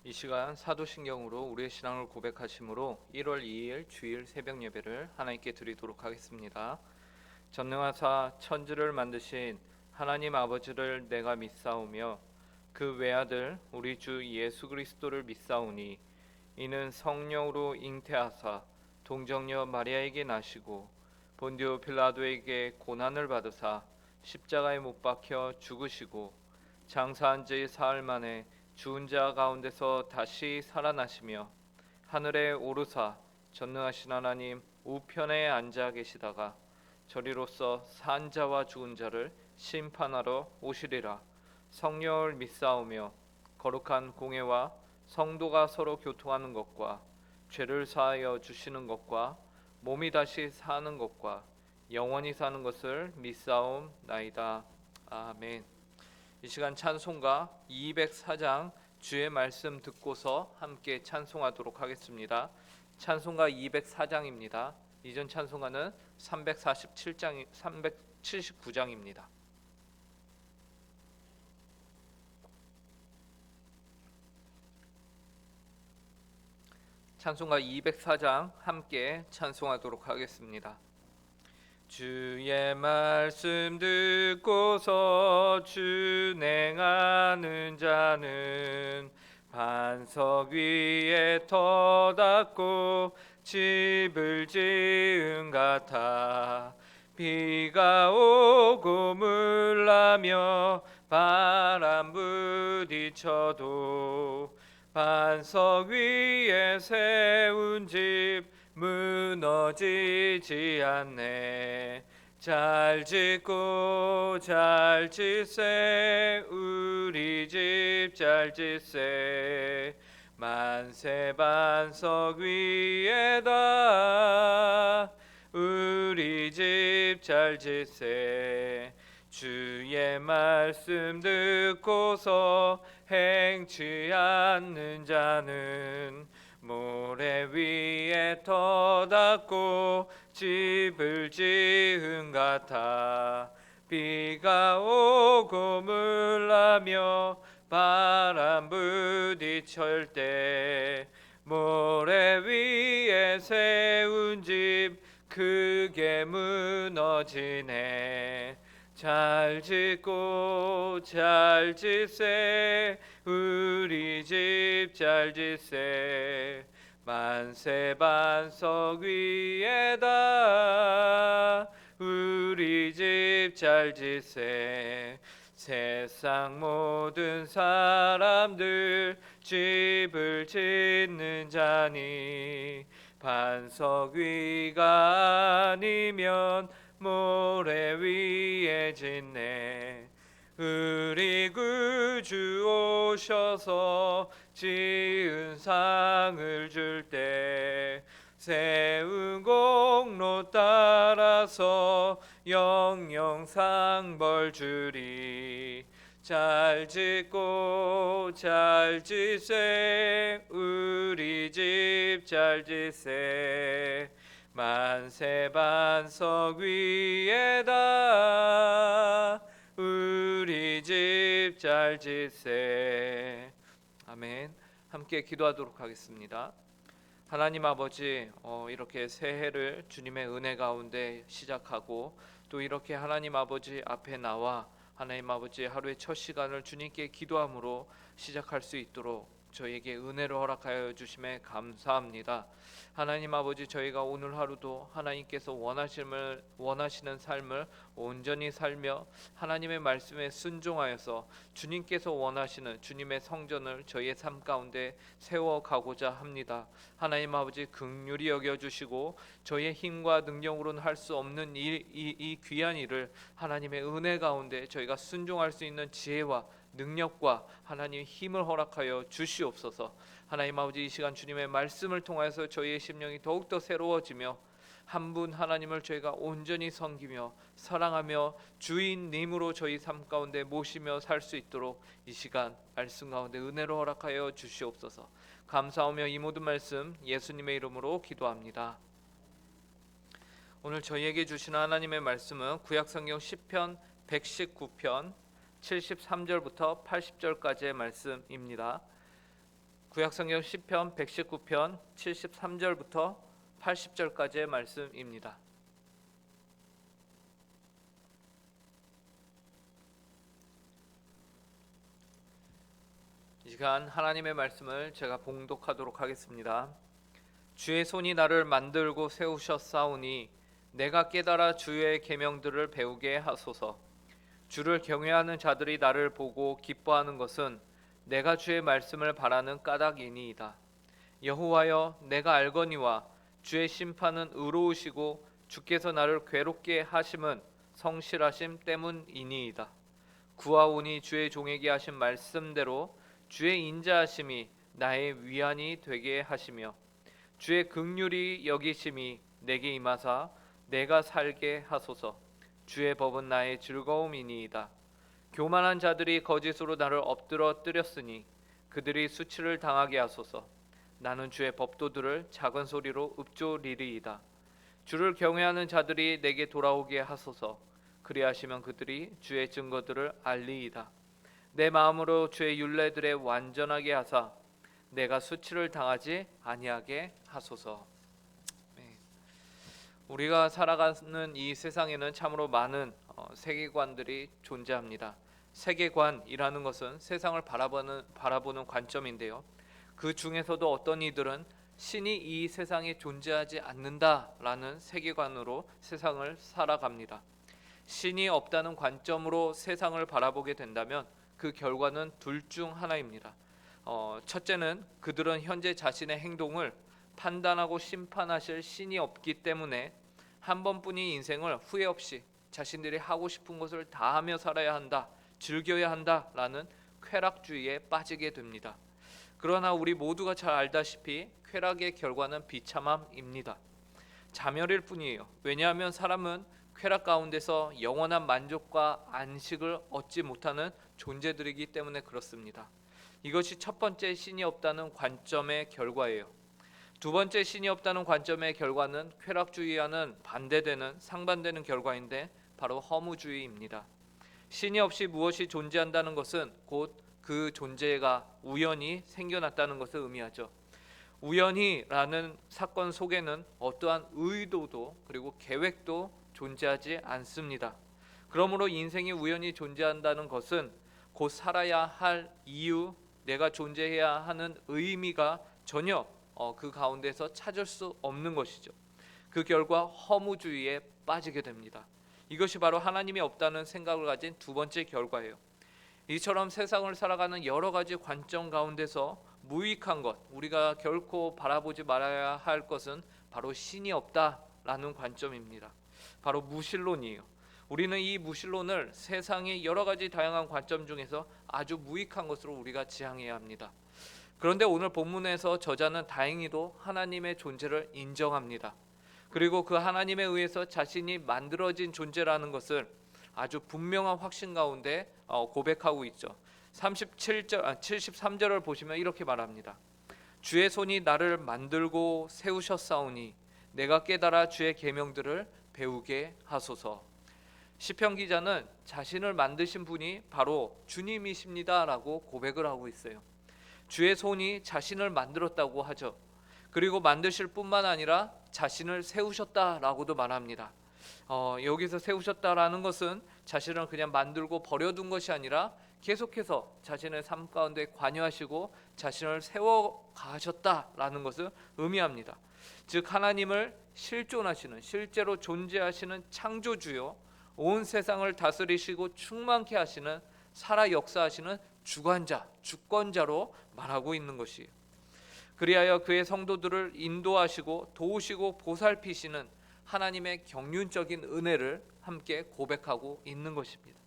이 시간 사도신경으로 우리의 신앙을 고백하심으로 1월 2일 주일 새벽 예배를 하나님께 드리도록 하겠습니다. 전능하사 천지를 만드신 하나님 아버지를 내가 믿사오며 그 외아들 우리 주 예수 그리스도를 믿사오니 이는 성령으로 잉태하사 동정녀 마리아에게 나시고 본디오 빌라도에게 고난을 받으사 십자가에 못 박혀 죽으시고 장사한 지 사흘 만에 죽은 자 가운데서 다시 살아나시며 하늘에 오르사 전능하신 하나님 우편에 앉아 계시다가 저리로서 산 자와 죽은 자를 심판하러 오시리라. 성령을 믿사오며 거룩한 공회와 성도가 서로 교통하는 것과 죄를 사하여 주시는 것과 몸이 다시 사는 것과 영원히 사는 것을 믿사옵나이다. 아멘. 이 시간 찬송가 204장 주의 말씀 듣고서 함께 찬송하도록 하겠습니다. 찬송가 204장입니다. 이전 찬송가는 379장입니다. 찬송가 204장 함께 찬송하도록 하겠습니다. 주의 말씀 듣고서 준행하는 자는 반석 위에 터닫고 집을 지은 같아 비가 오고 물나며 바람 부딪혀도 반석 위에 세운 집 무너지지 않네. 잘 짓고 잘 짓세 우리 집 잘 짓세 만세 반석 위에다 우리 집 잘 짓세 주의 말씀 듣고서 행치 않는 자는 모래 위에 터닫고 집을 지은 같아 비가 오고 물나며 바람 부딪힐 때 모래 위에 세운 집 크게 무너지네. 잘 짓고 잘 짓세 우리 집 잘 짓세 만세 반석 위에다 우리 집 잘 짓세 세상 모든 사람들 집을 짓는 자니 반석 위가 아니면 모래 위에 짓네. 우리 구주 오셔서 지은 상을 줄 때 세운 공로 따라서 영영상 벌 주리. 잘 짓고 잘 짓세 우리 집 잘 짓세 만세 반석 위에다 우리 집 잘 짓세. 아멘. 함께 기도하도록 하겠습니다. 하나님 아버지, 이렇게 새해를 주님의 은혜 가운데 시작하고 또 이렇게 하나님 아버지 앞에 나와 하나님 아버지 하루의 첫 시간을 주님께 기도함으로 시작할 수 있도록 저희에게 은혜를 허락하여 주심에 감사합니다. 하나님 아버지, 저희가 오늘 하루도 하나님께서 원하시는 삶을 온전히 살며 하나님의 말씀에 순종하여서 주님께서 원하시는 주님의 성전을 저희의 삶 가운데 세워가고자 합니다. 하나님 아버지, 긍휼히 여겨주시고 저희의 힘과 능력으로는 할 수 없는 이 귀한 일을 하나님의 은혜 가운데 저희가 순종할 수 있는 지혜와 능력과 하나님 힘을 허락하여 주시옵소서. 하나님 아버지, 이 시간 주님의 말씀을 통해서 저희의 심령이 더욱더 새로워지며 한 분 하나님을 저희가 온전히 섬기며 사랑하며 주인님으로 저희 삶 가운데 모시며 살 수 있도록 이 시간 말씀 가운데 은혜로 허락하여 주시옵소서. 감사하며 이 모든 말씀 예수님의 이름으로 기도합니다. 오늘 저희에게 주시는 하나님의 말씀은 구약성경 시편 119편 73절부터 80절까지의 말씀입니다. 구약성경 시편 119편 73절부터 80절까지의 말씀입니다. 이 시간 하나님의 말씀을 제가 봉독하도록 하겠습니다. 주의 손이 나를 만들고 세우셨사오니 내가 깨달아 주의 계명들을 배우게 하소서. 주를 경외하는 자들이 나를 보고 기뻐하는 것은 내가 주의 말씀을 바라는 까닭이니이다. 여호와여, 내가 알거니와 주의 심판은 의로우시고 주께서 나를 괴롭게 하심은 성실하심 때문이니이다. 구하오니 주의 종에게 하신 말씀대로 주의 인자하심이 나의 위안이 되게 하시며 주의 긍휼이 여기심이 내게 임하사 내가 살게 하소서. 주의 법은 나의 즐거움이니이다. 교만한 자들이 거짓으로 나를 엎드러뜨렸으니 그들이 수치를 당하게 하소서. 나는 주의 법도들을 작은 소리로 읊조리리이다. 주를 경외하는 자들이 내게 돌아오게 하소서. 그리하시면 그들이 주의 증거들을 알리이다. 내 마음으로 주의 율례들에 완전하게 하사 내가 수치를 당하지 아니하게 하소서. 우리가 살아가는 이 세상에는 참으로 많은 세계관들이 존재합니다. 세계관이라는 것은 세상을 바라보는 관점인데요. 그 중에서도 어떤 이들은 신이 이 세상에 존재하지 않는다라는 세계관으로 세상을 살아갑니다. 신이 없다는 관점으로 세상을 바라보게 된다면 그 결과는 둘 중 하나입니다. 첫째는 그들은 현재 자신의 행동을 판단하고 심판하실 신이 없기 때문에 한 번뿐인 인생을 후회 없이 자신들이 하고 싶은 것을 다 하며 살아야 한다, 즐겨야 한다라는 쾌락주의에 빠지게 됩니다. 그러나 우리 모두가 잘 알다시피 쾌락의 결과는 비참함입니다. 자멸일 뿐이에요. 왜냐하면 사람은 쾌락 가운데서 영원한 만족과 안식을 얻지 못하는 존재들이기 때문에 그렇습니다. 이것이 첫 번째 신이 없다는 관점의 결과예요. 두 번째 신이 없다는 관점의 결과는 쾌락주의와는 반대되는 상반되는 결과인데 바로 허무주의입니다. 신이 없이 무엇이 존재한다는 것은 곧 그 존재가 우연히 생겨났다는 것을 의미하죠. 우연히라는 사건 속에는 어떠한 의도도 그리고 계획도 존재하지 않습니다. 그러므로 인생이 우연히 존재한다는 것은 곧 살아야 할 이유, 내가 존재해야 하는 의미가 전혀 그 가운데서 찾을 수 없는 것이죠. 그 결과 허무주의에 빠지게 됩니다. 이것이 바로 하나님이 없다는 생각을 가진 두 번째 결과예요. 이처럼 세상을 살아가는 여러 가지 관점 가운데서 무익한 것, 우리가 결코 바라보지 말아야 할 것은 바로 신이 없다라는 관점입니다. 바로 무신론이에요. 우리는 이 무신론을 세상의 여러 가지 다양한 관점 중에서 아주 무익한 것으로 우리가 지향해야 합니다. 그런데 오늘 본문에서 저자는 다행히도 하나님의 존재를 인정합니다. 그리고 그 하나님에 의해서 자신이 만들어진 존재라는 것을 아주 분명한 확신 가운데 고백하고 있죠. 73절을 보시면 이렇게 말합니다. 주의 손이 나를 만들고 세우셨사오니 내가 깨달아 주의 계명들을 배우게 하소서. 시편 기자는 자신을 만드신 분이 바로 주님이십니다라고 고백을 하고 있어요. 주의 손이 자신을 만들었다고 하죠. 그리고 만드실 뿐만 아니라 자신을 세우셨다라고도 말합니다. 여기서 세우셨다라는 것은 자신을 그냥 만들고 버려둔 것이 아니라 계속해서 자신의 삶 가운데 관여하시고 자신을 세워가셨다라는 것을 의미합니다. 즉 하나님을 실존하시는, 실제로 존재하시는 창조주요, 온 세상을 다스리시고 충만케 하시는, 살아 역사하시는 주관자, 주권자로 말하고 있는 것이에요. 그리하여 그의 성도들을 인도하시고 도우시고 보살피시는 하나님의 경륜적인 은혜를 함께 고백하고 있는 것입니다.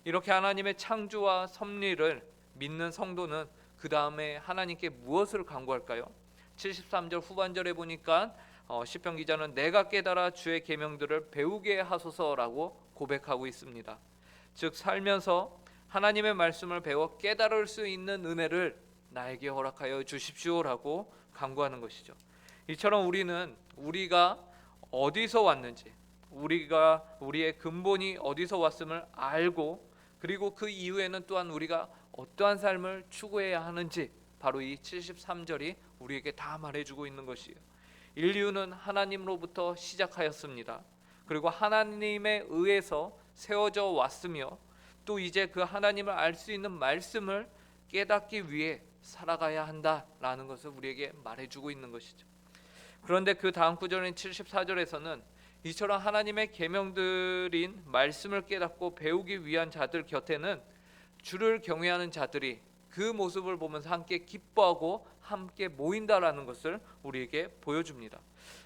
이렇게 하나님의 창조와 섭리를 믿는 성도는 그 다음에 하나님께 무엇을 간구할까요? 73절 후반절에 보니까 시편 기자는 내가 깨달아 주의 계명들을 배우게 하소서라고 고백하고 있습니다. 즉 살면서 하나님의 말씀을 배워 깨달을 수 있는 은혜를 나에게 허락하여 주십시오라고 간구하는 것이죠. 이처럼 우리가 어디서 왔는지, 우리의 근본이 어디서 왔음을 알고, 그리고 그 이후에는 또한 우리가 어떠한 삶을 추구해야 하는지 바로 이 73절이 우리에게 다 말해주고 있는 것이에요. 인류는 하나님으로부터 시작하였습니다. 그리고 하나님에 의해서 세워져 왔으며 또 이제 그 하나님을 알 수 있는 말씀을 깨닫기 위해 살아가야 한다라는 것을 우리에게 말해주고 있는 것이죠. 그런데 그 다음 구절인 74절에서는 이처럼 하나님의 계명들인 말씀을 깨닫고 배우기 위한 자들 곁에는 주를 경외하는 자들이 그 모습을 보면서 함께 기뻐하고 함께 모인다라는 것을 우리에게 보여줍니다.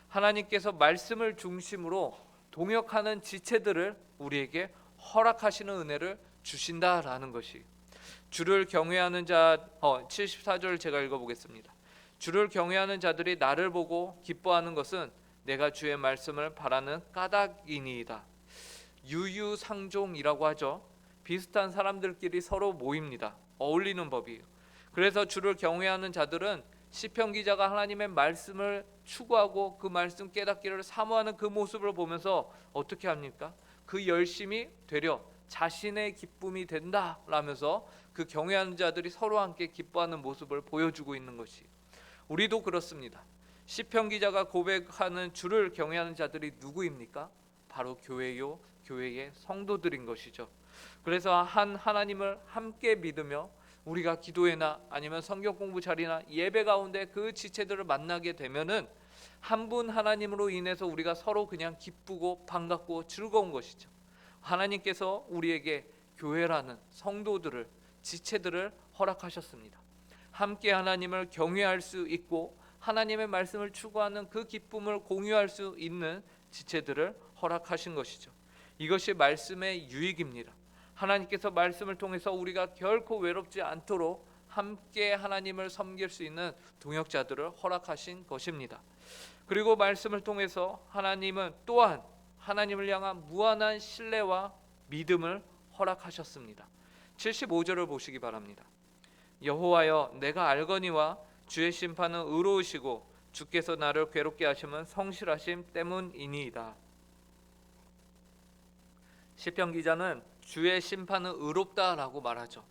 하나님께서 말씀을 중심으로 동역하는 지체들을 우리에게 허락하시는 은혜를 주신다라는 것이 주를 경외하는 자 74절 제가 읽어보겠습니다. 주를 경외하는 자들이 나를 보고 기뻐하는 것은 내가 주의 말씀을 바라는 까닭이니이다. 유유상종이라고 하죠. 비슷한 사람들끼리 서로 모입니다. 어울리는 법이에요. 그래서 주를 경외하는 자들은 시편 기자가 하나님의 말씀을 추구하고 그 말씀 깨닫기를 사모하는 그 모습을 보면서 어떻게 합니까? 그 열심이 되려 자신의 기쁨이 된다라면서 그 경외하는 자들이 서로 함께 기뻐하는 모습을 보여주고 있는 것이 우리도 그렇습니다. 시편 기자가 고백하는 주를 경외하는 자들이 누구입니까? 바로 교회요, 교회의 성도들인 것이죠. 그래서 하나님을 함께 믿으며 우리가 기도회나 아니면 성경 공부 자리나 예배 가운데 그 지체들을 만나게 되면은 한 분 하나님으로 인해서 우리가 서로 그냥 기쁘고 반갑고 즐거운 것이죠. 하나님께서 우리에게 교회라는 성도들을 지체들을 허락하셨습니다. 함께 하나님을 경외할 수 있고 하나님의 말씀을 추구하는 그 기쁨을 공유할 수 있는 지체들을 허락하신 것이죠. 이것이 말씀의 유익입니다. 하나님께서 말씀을 통해서 우리가 결코 외롭지 않도록 함께 하나님을 섬길 수 있는 동역자들을 허락하신 것입니다. 그리고 말씀을 통해서 하나님은 또한 하나님을 향한 무한한 신뢰와 믿음을 허락하셨습니다. 75절을 보시기 바랍니다. 여호와여 내가 알거니와 주의 심판은 의로우시고 주께서 나를 괴롭게 하심은 성실하심 때문이니이다. 시편 기자는 주의 심판은 의롭다라고 말하죠.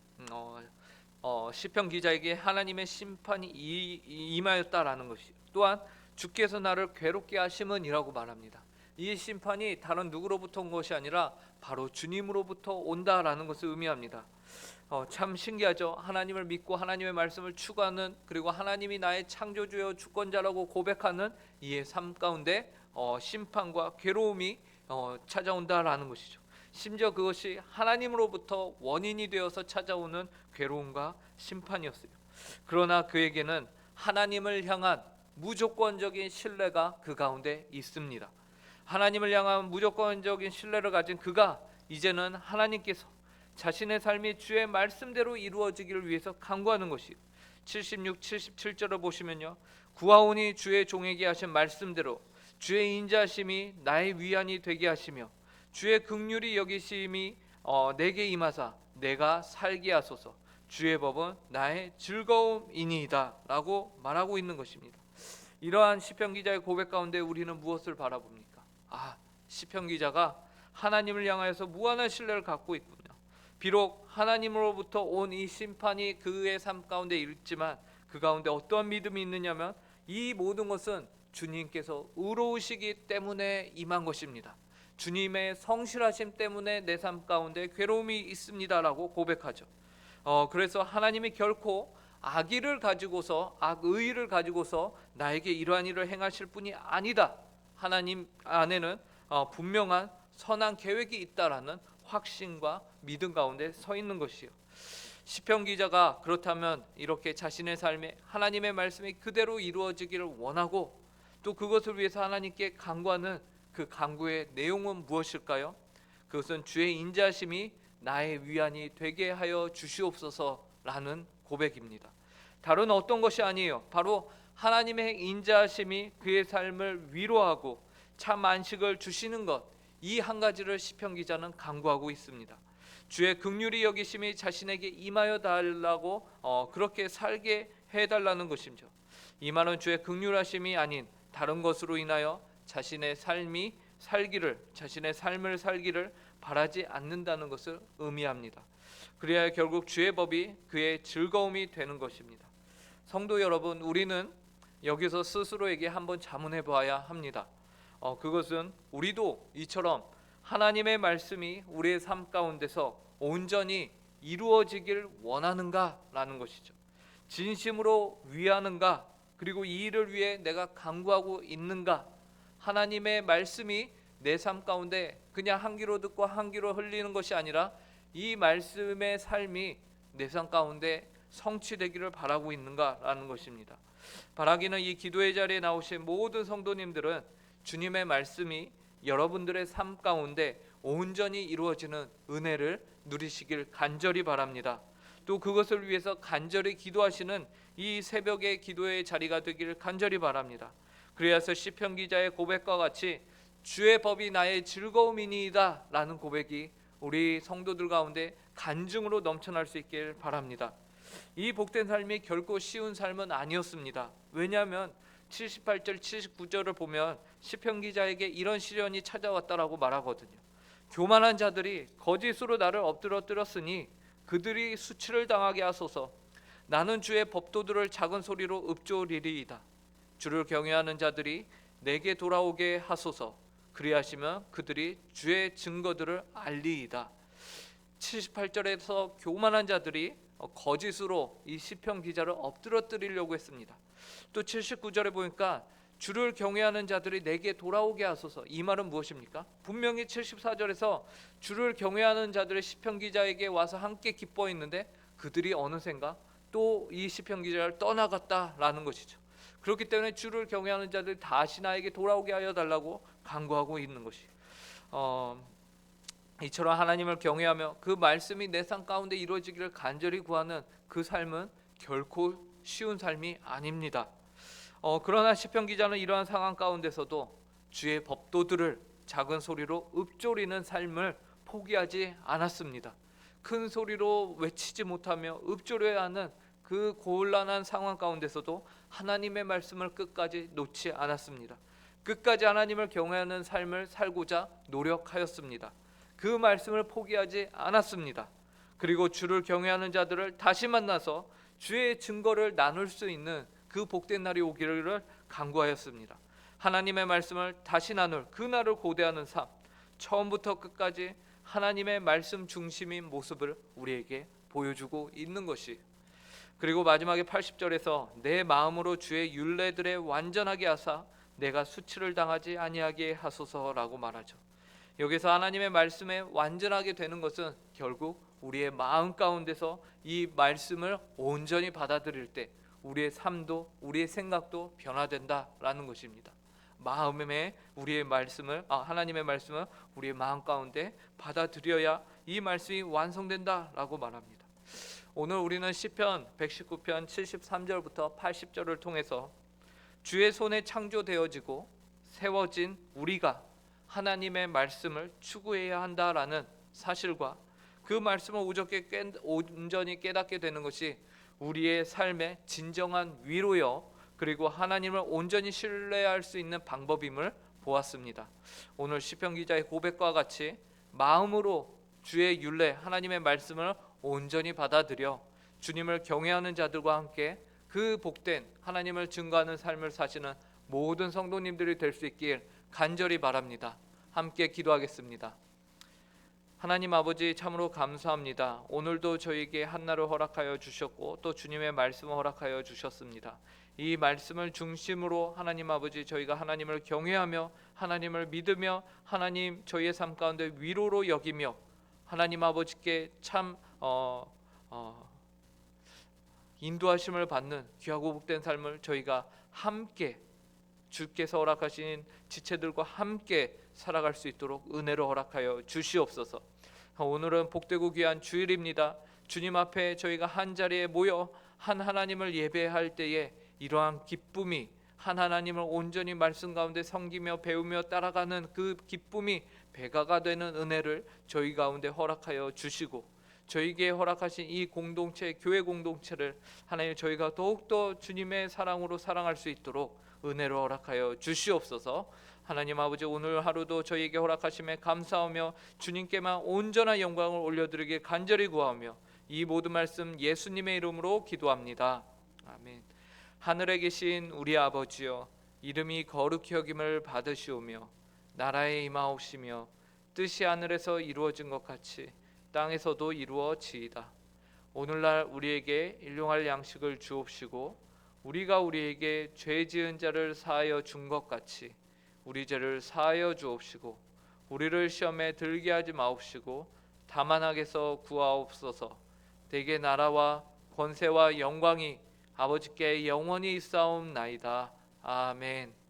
시편 기자에게 하나님의 심판이 임하였다라는 것이 또한 주께서 나를 괴롭게 하심은이라고 말합니다. 이 심판이 다른 누구로부터 온 것이 아니라 바로 주님으로부터 온다라는 것을 의미합니다. 참 신기하죠. 하나님을 믿고 하나님의 말씀을 추구하는 그리고 하나님이 나의 창조주여 주권자라고 고백하는 이의 삶 가운데 심판과 괴로움이 찾아온다라는 것이죠. 심지어 그것이 하나님으로부터 원인이 되어서 찾아오는 괴로움과 심판이었어요. 그러나 그에게는 하나님을 향한 무조건적인 신뢰가 그 가운데 있습니다. 하나님을 향한 무조건적인 신뢰를 가진 그가 이제는 하나님께서 자신의 삶이 주의 말씀대로 이루어지기를 위해서 간구하는 것이에요. 76, 77절을 보시면요. 구하오니 주의 종에게 하신 말씀대로 주의 인자심이 나의 위안이 되게 하시며 주의 긍휼이 여기심이 내게 임하사 내가 살게 하소서. 주의 법은 나의 즐거움이니이다 라고 말하고 있는 것입니다. 이러한 시편 기자의 고백 가운데 우리는 무엇을 바라봅니까? 시편 기자가 하나님을 향하여서 무한한 신뢰를 갖고 있군요. 비록 하나님으로부터 온 이 심판이 그의 삶 가운데 있지만 그 가운데 어떠한 믿음이 있느냐면 이 모든 것은 주님께서 의로우시기 때문에 임한 것입니다. 주님의 성실하심 때문에 내 삶 가운데 괴로움이 있습니다라고 고백하죠. 그래서 하나님이 결코 악의를 가지고서 악의를 가지고서 나에게 이러한 일을 행하실 분이 아니다. 하나님 안에는 분명한 선한 계획이 있다라는 확신과 믿음 가운데 서 있는 것이요. 시편 기자가 그렇다면 이렇게 자신의 삶에 하나님의 말씀이 그대로 이루어지기를 원하고 또 그것을 위해서 하나님께 간구하는 그 간구의 내용은 무엇일까요? 그것은 주의 인자심이 나의 위안이 되게 하여 주시옵소서라는 고백입니다. 다른 어떤 것이 아니에요. 바로 하나님의 인자심이 그의 삶을 위로하고 참 안식을 주시는 것, 이 한 가지를 시편 기자는 간구하고 있습니다. 주의 긍휼이 여기심이 자신에게 임하여 달라고 그렇게 살게 해달라는 것이죠. 이 말은 주의 긍휼하심이 아닌 다른 것으로 인하여 자신의 삶을 살기를 바라지 않는다는 것을 의미합니다. 그래야 결국 주의 법이 그의 즐거움이 되는 것입니다. 성도 여러분, 우리는 여기서 스스로에게 한번 자문해 보아야 합니다. 그것은 우리도 이처럼 하나님의 말씀이 우리의 삶 가운데서 온전히 이루어지길 원하는가라는 것이죠. 진심으로 위하는가, 그리고 이 일을 위해 내가 간구하고 있는가. 하나님의 말씀이 내 삶 가운데 그냥 한 귀로 듣고 한 귀로 흘리는 것이 아니라 이 말씀의 삶이 내 삶 가운데 성취되기를 바라고 있는가라는 것입니다. 바라기는 이 기도의 자리에 나오신 모든 성도님들은 주님의 말씀이 여러분들의 삶 가운데 온전히 이루어지는 은혜를 누리시길 간절히 바랍니다. 또 그것을 위해서 간절히 기도하시는 이 새벽의 기도의 자리가 되기를 간절히 바랍니다. 그래서 시편 기자의 고백과 같이 주의 법이 나의 즐거움이니이다 라는 고백이 우리 성도들 가운데 간증으로 넘쳐날 수 있길 바랍니다. 이 복된 삶이 결코 쉬운 삶은 아니었습니다. 왜냐하면 78절 79절을 보면 시편 기자에게 이런 시련이 찾아왔다라고 말하거든요. 교만한 자들이 거짓으로 나를 엎드러뜨렸으니 그들이 수치를 당하게 하소서. 나는 주의 법도들을 작은 소리로 읊조리리이다. 주를 경외하는 자들이 내게 돌아오게 하소서. 그리하시면 그들이 주의 증거들을 알리이다. 78절에서 교만한 자들이 거짓으로 이 시편 기자를 엎드러뜨리려고 했습니다. 또 79절에 보니까 주를 경외하는 자들이 내게 돌아오게 하소서. 이 말은 무엇입니까? 분명히 74절에서 주를 경외하는 자들의 시편 기자에게 와서 함께 기뻐했는데 그들이 어느샌가 또 이 시편 기자를 떠나갔다라는 것이죠. 그렇기 때문에 주를 경외하는 자들이 다시 나에게 돌아오게 하여 달라고 간구하고 있는 것이, 이처럼 하나님을 경외하며 그 말씀이 내 삶 가운데 이루어지기를 간절히 구하는 그 삶은 결코 쉬운 삶이 아닙니다. 그러나 시편 기자는 이러한 상황 가운데서도 주의 법도들을 작은 소리로 읊조리는 삶을 포기하지 않았습니다. 큰 소리로 외치지 못하며 읊조려야 하는 그 곤란한 상황 가운데서도 하나님의 말씀을 끝까지 놓지 않았습니다. 끝까지 하나님을 경외하는 삶을 살고자 노력하였습니다. 그 말씀을 포기하지 않았습니다. 그리고 주를 경외하는 자들을 다시 만나서 주의 증거를 나눌 수 있는 그 복된 날이 오기를 간구하였습니다. 하나님의 말씀을 다시 나눌 그 날을 고대하는 삶, 처음부터 끝까지 하나님의 말씀 중심인 모습을 우리에게 보여주고 있는 것이, 그리고 마지막에 80절에서 내 마음으로 주의 율례들에 완전하게 하사 내가 수치를 당하지 아니하게 하소서라고 말하죠. 여기서 하나님의 말씀에 완전하게 되는 것은 결국 우리의 마음 가운데서 이 말씀을 온전히 받아들일 때 우리의 삶도 우리의 생각도 변화된다라는 것입니다. 마음에 우리의 말씀을 하나님의 말씀을 우리의 마음 가운데 받아들여야 이 말씀이 완성된다라고 말합니다. 오늘 우리는 시편 119편 73절부터 80절을 통해서 주의 손에 창조되어지고 세워진 우리가 하나님의 말씀을 추구해야 한다라는 사실과 그 말씀을 온전히 깨닫게 되는 것이 우리의 삶의 진정한 위로여 그리고 하나님을 온전히 신뢰할 수 있는 방법임을 보았습니다. 오늘 시편 기자의 고백과 같이 마음으로 주의 율례 하나님의 말씀을 온전히 받아들여 주님을 경외하는 자들과 함께 그 복된 하나님을 증거하는 삶을 사시는 모든 성도님들이 될 수 있길 간절히 바랍니다. 함께 기도하겠습니다. 하나님 아버지, 참으로 감사합니다. 오늘도 저에게 한날을 허락하여 주셨고 또 주님의 말씀을 허락하여 주셨습니다. 이 말씀을 중심으로 하나님 아버지, 저희가 하나님을 경외하며 하나님을 믿으며 하나님 저희의 삶 가운데 위로로 여기며 하나님 아버지께 참 인도하심을 받는 귀하고 복된 삶을 저희가 함께 주께서 허락하신 지체들과 함께 살아갈 수 있도록 은혜로 허락하여 주시옵소서. 오늘은 복되고 귀한 주일입니다. 주님 앞에 저희가 한 자리에 모여 한 하나님을 예배할 때에 이러한 기쁨이, 한 하나님을 온전히 말씀 가운데 섬기며 배우며 따라가는 그 기쁨이 배가가 되는 은혜를 저희 가운데 허락하여 주시고, 저희에게 허락하신 이 공동체, 교회 공동체를 하나님 저희가 더욱더 주님의 사랑으로 사랑할 수 있도록 은혜로 허락하여 주시옵소서. 하나님 아버지, 오늘 하루도 저희에게 허락하심에 감사하며 주님께만 온전한 영광을 올려드리길 간절히 구하며 이 모든 말씀 예수님의 이름으로 기도합니다. 아멘. 하늘에 계신 우리 아버지여, 이름이 거룩히 여김을 받으시오며 나라에 임하옵시며 뜻이 하늘에서 이루어진 것 같이 땅에서도 이루어지이다. 오늘날 우리에게 일용할 양식을 주옵시고 우리가 우리에게 죄 지은 자를 사하여 준 것 같이 우리 죄를 사하여 주옵시고 우리를 시험에 들게 하지 마옵시고 다만 악에서 구하옵소서. 대개 나라와 권세와 영광이 아버지께 영원히 있사옵나이다. 아멘.